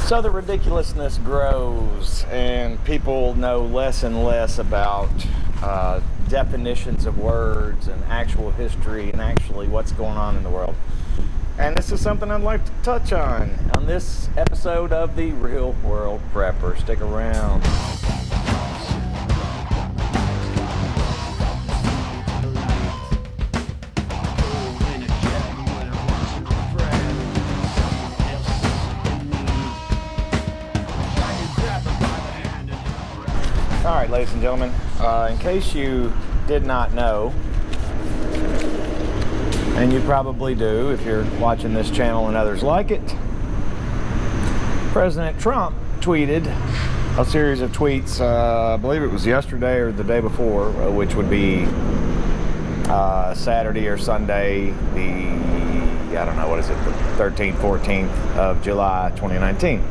So the ridiculousness grows, and people know less and less about definitions of words and actual history and actually what's going on in the world. And this is something I'd like to touch on this episode of the Real World Prepper. Stick around. All right, ladies and gentlemen, in case you did not know, and you probably do if you're watching this channel and others like it, President Trump tweeted a series of tweets, I believe it was yesterday or the day before, which would be Saturday or Sunday, the 13th, 14th of July, 2019.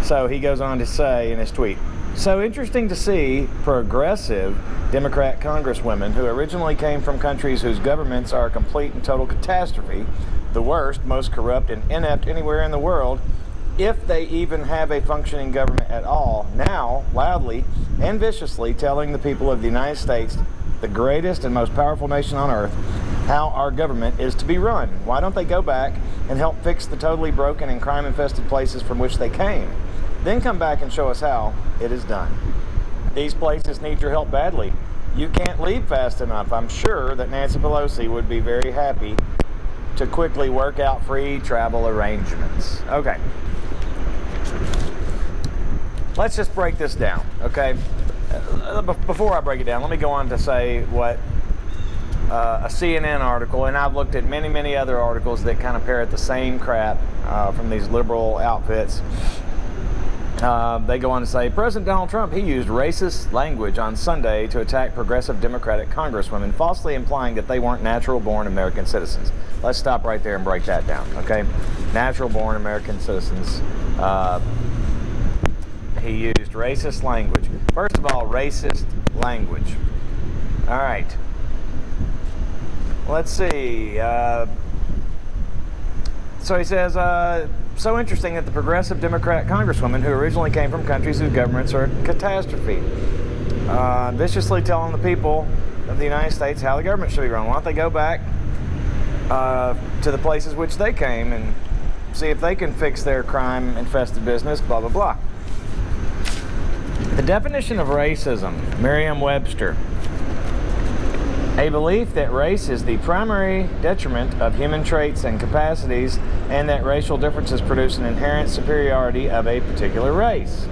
So he goes on to say in his tweet, "So interesting to see progressive Democrat congresswomen who originally came from countries whose governments are a complete and total catastrophe, the worst, most corrupt and inept anywhere in the world, if they even have a functioning government at all, now loudly and viciously telling the people of the United States, the greatest and most powerful nation on earth, how our government is to be run. Why don't they go back and help fix the totally broken and crime-infested places from which they came? Then come back and show us how it is done. These places need your help badly. You can't leave fast enough. I'm sure that Nancy Pelosi would be very happy to quickly work out free travel arrangements." Okay. Let's just break this down, okay? Before I break it down, let me go on to say what a CNN article, and I've looked at many, many other articles that kind of parrot the same crap from these liberal outfits. They go on to say, President Donald Trump, he used racist language on Sunday to attack progressive Democratic congresswomen, falsely implying that they weren't natural-born American citizens. Let's stop right there and break that down, okay? Natural-born American citizens. He used racist language. First of all, racist language. All right. Let's see. So he says, so interesting that the progressive Democrat congresswomen who originally came from countries whose governments are a catastrophe, viciously telling the people of the United States how the government should be run. Why don't they go back to the places which they came and see if they can fix their crime-infested business, blah, blah, blah. The definition of racism, Merriam-Webster. A belief that race is the primary detriment of human traits and capacities, and that racial differences produce an inherent superiority of a particular race.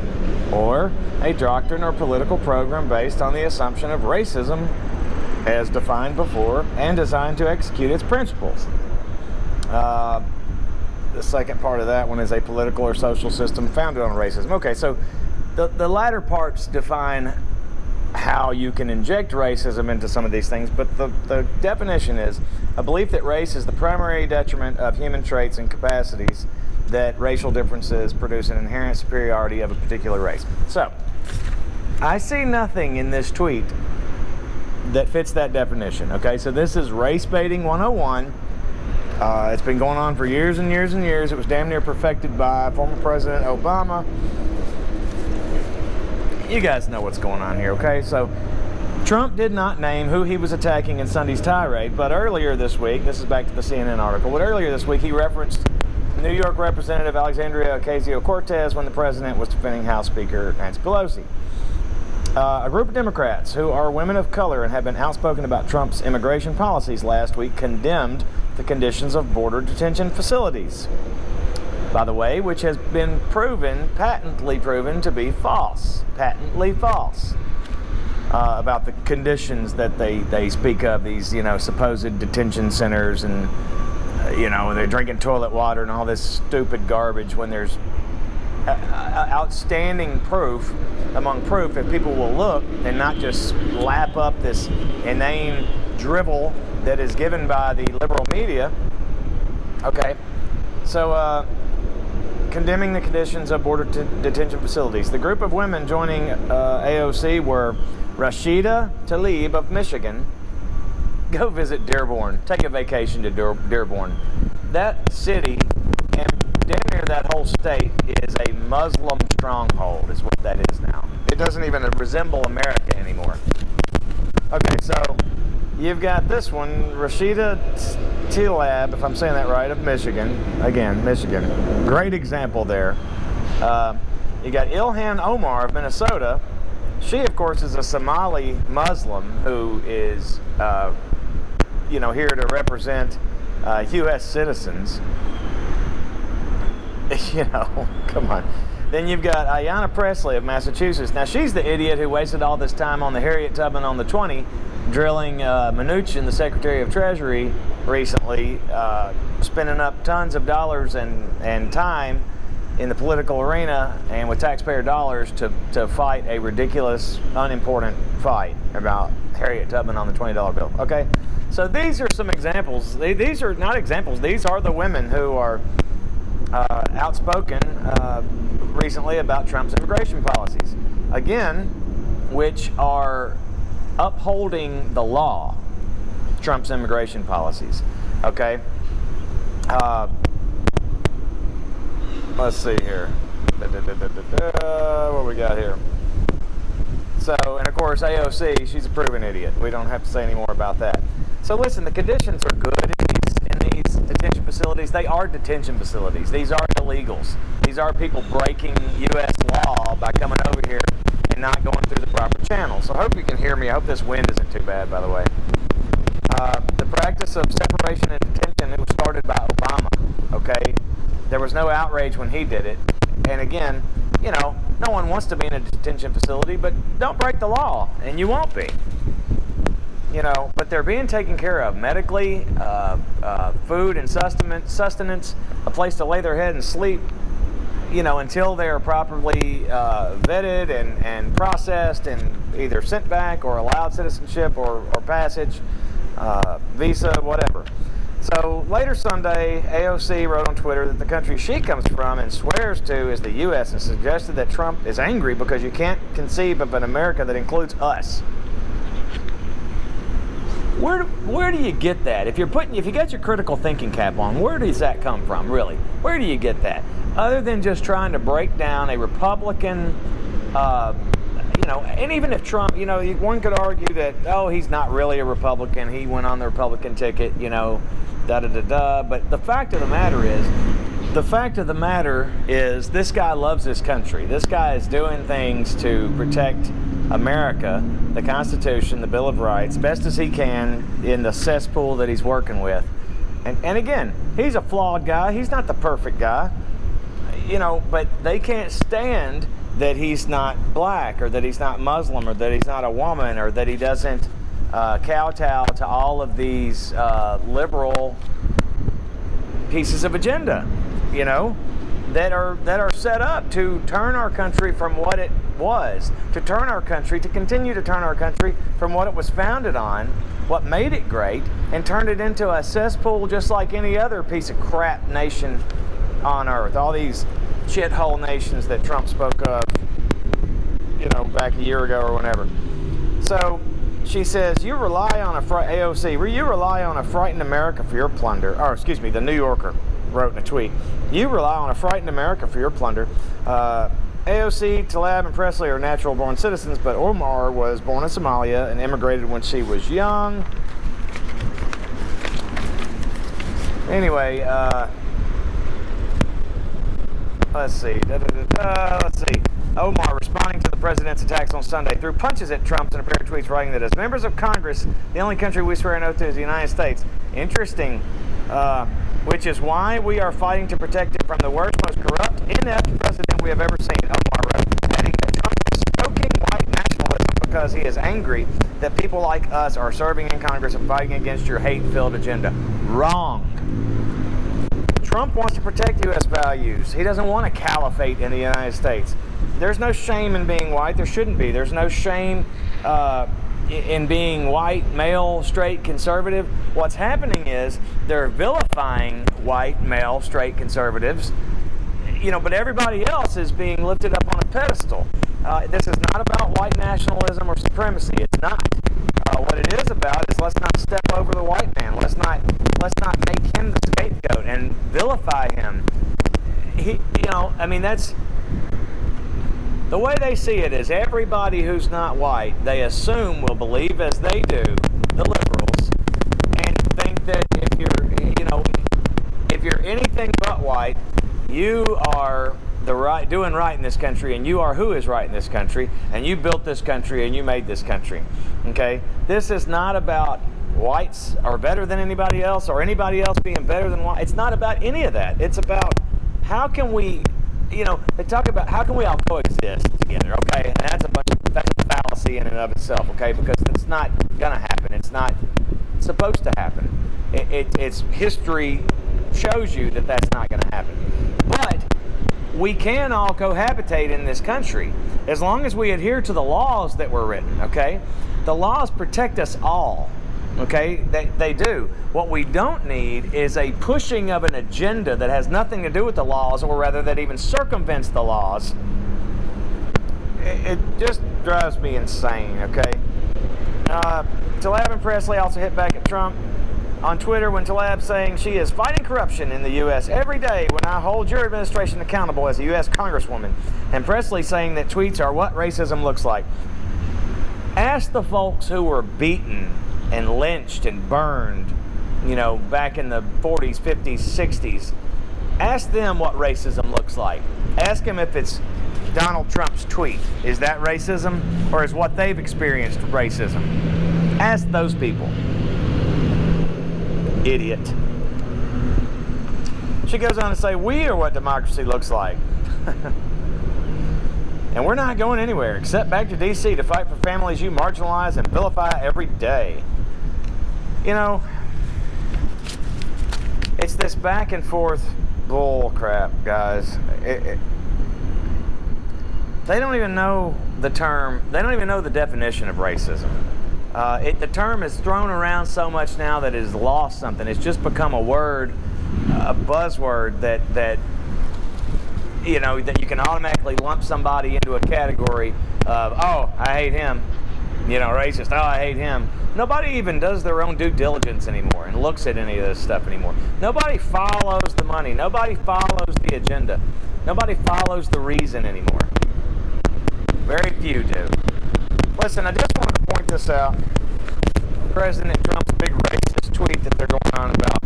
Or a doctrine or political program based on the assumption of racism as defined before and designed to execute its principles. The second part of that one is a political or social system founded on racism. Okay, so the latter parts define how you can inject racism into some of these things, but the definition is a belief that race is the primary detriment of human traits and capacities, that racial differences produce an inherent superiority of a particular race. So, I see nothing in this tweet that fits that definition, okay? So this is race baiting 101. It's been going on for years and years and years. It was damn near perfected by former President Obama. You guys know what's going on here, okay? So Trump did not name who he was attacking in Sunday's tirade, but earlier this week, this is back to the CNN article, but earlier this week he referenced New York Representative Alexandria Ocasio-Cortez when the president was defending House Speaker Nancy Pelosi. A group of Democrats who are women of color and have been outspoken about Trump's immigration policies last week condemned the conditions of border detention facilities, by the way, which has been patently proven to be false. Patently false. About the conditions that they speak of, these, supposed detention centers, and, they're drinking toilet water and all this stupid garbage, when there's outstanding proof, if people will look and not just lap up this inane drivel that is given by the liberal media. Okay, so, condemning the conditions of border detention facilities. The group of women joining AOC were Rashida Tlaib of Michigan. Go visit Dearborn. Take a vacation to Dearborn. That city and damn near that whole state is a Muslim stronghold, is what that is now. It doesn't even resemble America anymore. Okay, so you've got this one, Rashida Tlaib, if I'm saying that right, of Michigan. Again, Michigan. Great example there. You got Ilhan Omar of Minnesota. She, of course, is a Somali Muslim who is, here to represent U.S. citizens. Come on. Then you've got Ayanna Pressley of Massachusetts. Now, she's the idiot who wasted all this time on the Harriet Tubman on the 20, drilling Mnuchin, the Secretary of Treasury, recently, spending up tons of dollars and time in the political arena and with taxpayer dollars to fight a ridiculous, unimportant fight about Harriet Tubman on the $20 bill. Okay? So these are some examples. These are not examples. These are the women who are outspoken recently about Trump's immigration policies. Again, which are upholding the law, Trump's immigration policies. Okay? Let's see here. What we got here? So, and of course, AOC, she's a proven idiot. We don't have to say any more about that. So listen, the conditions are good in these detention facilities. They are detention facilities. These are illegals. These are people breaking U.S. law by coming over here and not going through the proper channels. So I hope you can hear me. I hope this wind isn't too bad, by the way. The practice of separation and detention, it was started by Obama, okay? There was no outrage when he did it. And again, no one wants to be in a detention facility, but don't break the law, and you won't be. But they're being taken care of medically, food and sustenance, a place to lay their head and sleep, until they're properly vetted and processed and either sent back or allowed citizenship or passage, visa, whatever. So later Sunday, AOC wrote on Twitter that the country she comes from and swears to is the U.S. and suggested that Trump is angry because you can't conceive of an America that includes us. Where do you get that? If you got your critical thinking cap on, where does that come from, really? Where do you get that? Other than just trying to break down a Republican, and even if Trump, one could argue that, he's not really a Republican, he went on the Republican ticket, but the fact of the matter is this guy loves this country. This guy is doing things to protect America, the Constitution, the Bill of Rights, best as he can in the cesspool that he's working with. And again, he's a flawed guy. He's not the perfect guy, but they can't stand that he's not black or that he's not Muslim or that he's not a woman or that he doesn't kowtow to all of these liberal pieces of agenda, that are set up to turn our country from what it was, to continue to turn our country from what it was founded on, what made it great, and turn it into a cesspool just like any other piece of crap nation on earth. All these shithole nations that Trump spoke of, back a year ago or whenever. So she says, AOC, you rely on a frightened America for your plunder. The New Yorker wrote in a tweet, you rely on a frightened America for your plunder. AOC, Tlaib, and Presley are natural-born citizens, but Omar was born in Somalia and immigrated when she was young. Anyway, let's see. Omar, responding to the president's attacks on Sunday, threw punches at Trump in a pair of tweets, writing that as members of Congress, the only country we swear an oath to is the United States. Interesting. Which is why we are fighting to protect it from the worst, most corrupt, inept president we have ever seen, Omar wrote, adding that Trump is stoking white nationalism because he is angry that people like us are serving in Congress and fighting against your hate-filled agenda. Wrong. Trump wants to protect U.S. values. He doesn't want a caliphate in the United States. There's no shame in being white. There shouldn't be. There's no shame in being white, male, straight, conservative. What's happening is they're vilifying white, male, straight conservatives, but everybody else is being lifted up on a pedestal. This is not about white nationalism or supremacy. It's not. What it is about is let's not step over the white man. Let's not make him the scapegoat and vilify him. that's the way they see it. Is everybody who's not white, they assume will believe as they do, the liberals, and think that if you're anything but white, you are doing right in this country, and you are who is right in this country, and you built this country, and you made this country. Okay, this is not about whites are better than anybody else, or anybody else being better than white. It's not about any of that. It's about how can we, they talk about how can we all coexist together. Okay, and that's a fallacy in and of itself. Okay, because it's not gonna happen. It's not supposed to happen. It's history shows you that that's not gonna happen. But we can all cohabitate in this country as long as we adhere to the laws that were written. Okay, the laws protect us all. Okay, they do. What we don't need is a pushing of an agenda that has nothing to do with the laws, or rather that even circumvents the laws. It just drives me insane, okay? Tlaib and Presley also hit back at Trump on Twitter when Tlaib saying she is fighting corruption in the U.S. every day when I hold your administration accountable as a U.S. Congresswoman. And Presley saying that tweets are what racism looks like. Ask the folks who were beaten and lynched and burned, back in the 40s, 50s, 60s. Ask them what racism looks like. Ask them if it's Donald Trump's tweet. Is that racism, or is what they've experienced racism? Ask those people. Idiot. She goes on to say, we are what democracy looks like. And we're not going anywhere except back to D.C. to fight for families you marginalize and vilify every day. It's this back and forth bull crap, guys. They don't even know the term. They don't even know the definition of racism. The term is thrown around so much now that it has lost something. It's just become a word, a buzzword that you can automatically lump somebody into a category of, oh, I hate him, racist, oh, I hate him. Nobody even does their own due diligence anymore and looks at any of this stuff anymore. Nobody follows the money. Nobody follows the agenda. Nobody follows the reason anymore. Very few do. Listen, I just wanted to point this out. President Trump's big racist tweet that they're going on about.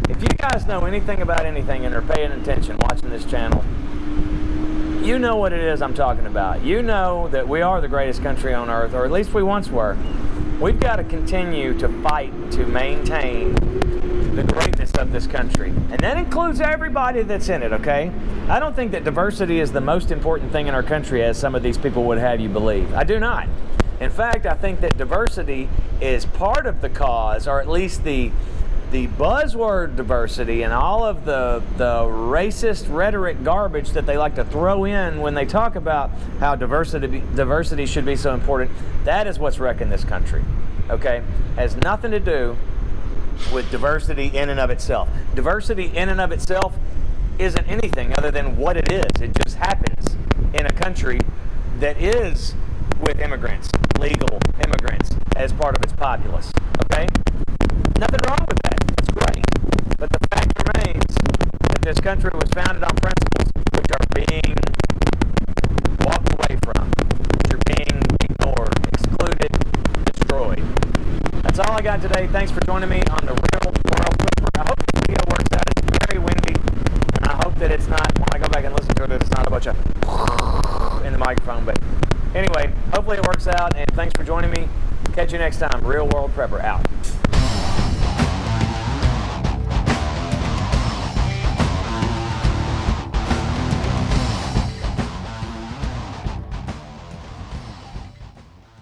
If you guys know anything about anything and are paying attention watching this channel, you know what it is I'm talking about. You know that we are the greatest country on earth, or at least we once were. We've got to continue to fight to maintain the greatness of this country. And that includes everybody that's in it, okay? I don't think that diversity is the most important thing in our country, as some of these people would have you believe. I do not. In fact, I think that diversity is part of the cause, or at least the buzzword diversity and all of the racist rhetoric garbage that they like to throw in when they talk about how diversity should be so important. That is what's wrecking this country, okay? Has nothing to do with diversity in and of itself. Diversity in and of itself isn't anything other than what it is. It just happens in a country that is with immigrants, legal immigrants, as part of its populace, okay? Nothing wrong with that. It's great. But the fact remains that this country was founded on principles which are being walked away from, which are being ignored, excluded, destroyed. That's all I got today. Thanks for joining me on the Real World Clipper. I hope this video works out. It's very windy, and I hope that it's not, when I go back and listen to it, it's not a bunch of in the microphone. But anyway, hopefully it works out, and thanks for joining me. Catch you next time. Real World Prepper out.